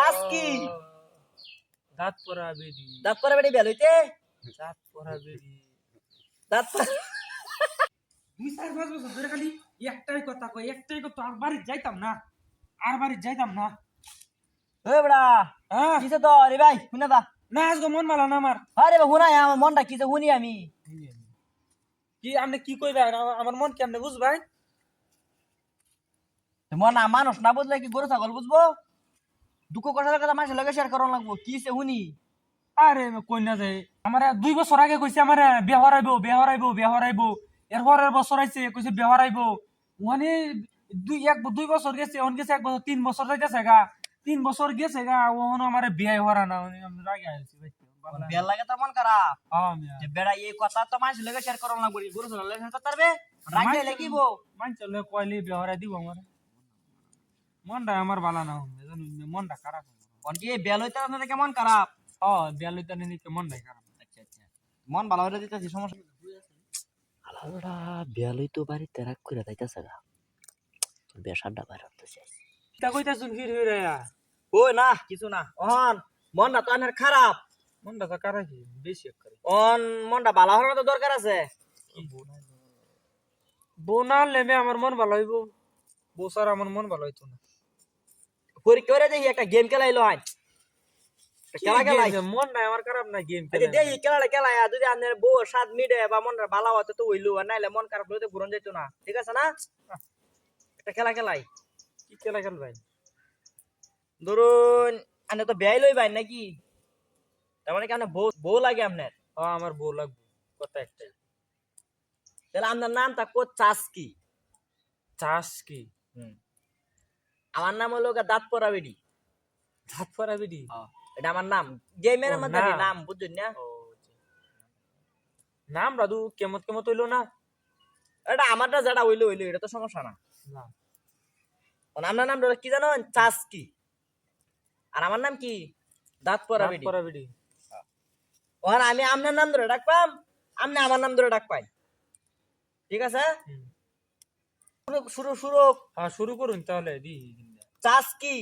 চাস কি দাঁত পরা বেরি দাঁত পরা বেটি বেল হইতে দাঁত পরা বেরি দাঁত দুই চার পাঁচ বছর ধরে খালি একটাই কথা কই একটাই কথা আর বাড়ি যাইতাম না আর বাড়ি যাইতাম না ওই বড়া হ্যাঁ কিসে তো রে ভাই শুনে দা না আজকে মন ভালো না আমার আরে হুনাই আমার মনটা কিসে শুনি আমি কি আপনি কি কইবেন আমার মন কি আপনি বুঝবেন মন না মানুষ না বুঝলে কি গরু ছাগল বুঝবো দুঃখ কষ্টের কথা মানুষের লগে শেয়ার করা লাগবো কিসে শুনি আরে কই না যায় আমার 2 বছর আগে কইছে আমার বিয়ে হরাইবো এর পরের বছর আইছে কইছে বিয়ে হরাইবো মানে দুই বছর গেছে অন গেছে 3 বছর যাইতেছে গা 3 বছর গেছে গা ওহন আমার বিয়ে হরা না আমি রাগে আইছি ভাই বেল লাগে তো মন খারাপ হ্যাঁ মিয়া যে বেড়া এই কথা তো মানুষের লগে শেয়ার করা লাগবো গরু ছাগল লগে শেয়ার করতে রাগে লাগিবো মানচলে কইলি বিয়ে হরাই দিব আমার মনটা আমার ভালো না মনটা খারাপ কোন কি বেল হইতে আপনাদের কেমন খারাপ বিয়ে লইতে নিতে মনটাই খারাপ আচ্ছা আচ্ছা মন ভালো হইতে দিতেছি সমস্যা আলাদা বেলই তো বাড়িতে রাগ করে যাইতেছে গা বেসাড্ডা বাইর হতে চাইছি তা কইতাছুন ফিরে ও না কিছু না অহন মনটা তো আনের খারাপ মনটা তো খারাপ বেশি করে অন মনটা ভালো হওয়ার তো দরকার আছে বউ না লেমে আমার মন ভালো হইব বউ সার আমার মন ভালো হইতো না পরীক্ষা করে দেখি একটা গেম খেলাইলো আজ খেলা খেলাই মন নাই আমার খারাপ না গেম দেখি খেলাটা খেলাই যদি আপনার বউ 7 মিনিটে বা মনটা ভালো হতো তো হইলো আর নাইলে মন খারাপ হইতে ঘুরন যেত না ঠিক আছে না একটা খেলা খেলাই কি খেলা খেল ভাই ধরুন আনে তো বেয়াই লই ভাই নাকি তার মানে কি আপনার বউ লাগে আপনার আমার বউ লাগবে কথা একটাই তাহলে আপনার নামটা চাস কি চাষ কি আমার নাম হলো দাঁত পরা বেডি দাঁত পরা বেডি এটা আমার নাম গেমের মধ্যে নাম বুঝছেন না নাম রাদু কেমত কেমত হইলো না এটা আমারটা যেটা হইলো হইলো এটা তো সমস্যা না আপনার নাম কি জানো চাস কি আর আমার নাম কি দাঁত পরা বেডি ওর আমি আপনার নাম ধরে ডাকপাম আপনি আমার নাম ধরে ডাকপাই ঠিক আছে শুরু শুরু শুরু করুন তাহলে দি চাস কি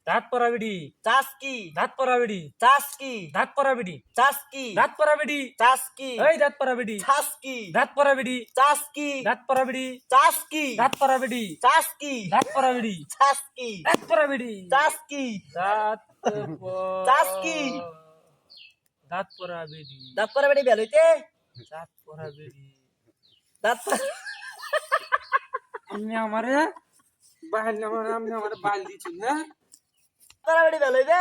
দাঁত পরা বেডি চাস কি দাঁত পরা বেডি চাস কি দাঁত পরা বেডি চাস কি দাঁত পরা বেডি চাস কি এই দাঁত পরা বেডি চাস কি দাঁত পরা বেডি চাস কি দাঁত পরা বেডি চাস কি দাঁত পরা বেডি চাস কি দাঁত পরা বেডি চাস কি দাঁত পরা বেডি চাস কি দাঁত চাস কি দাঁত পরা বেডি দাঁত পরা বেডি বেল হইতে দাঁত পরা বেডি দাঁত আপনি আমারে বাল আমারে বাল দিছেন না পরা বেডি বেল হইবে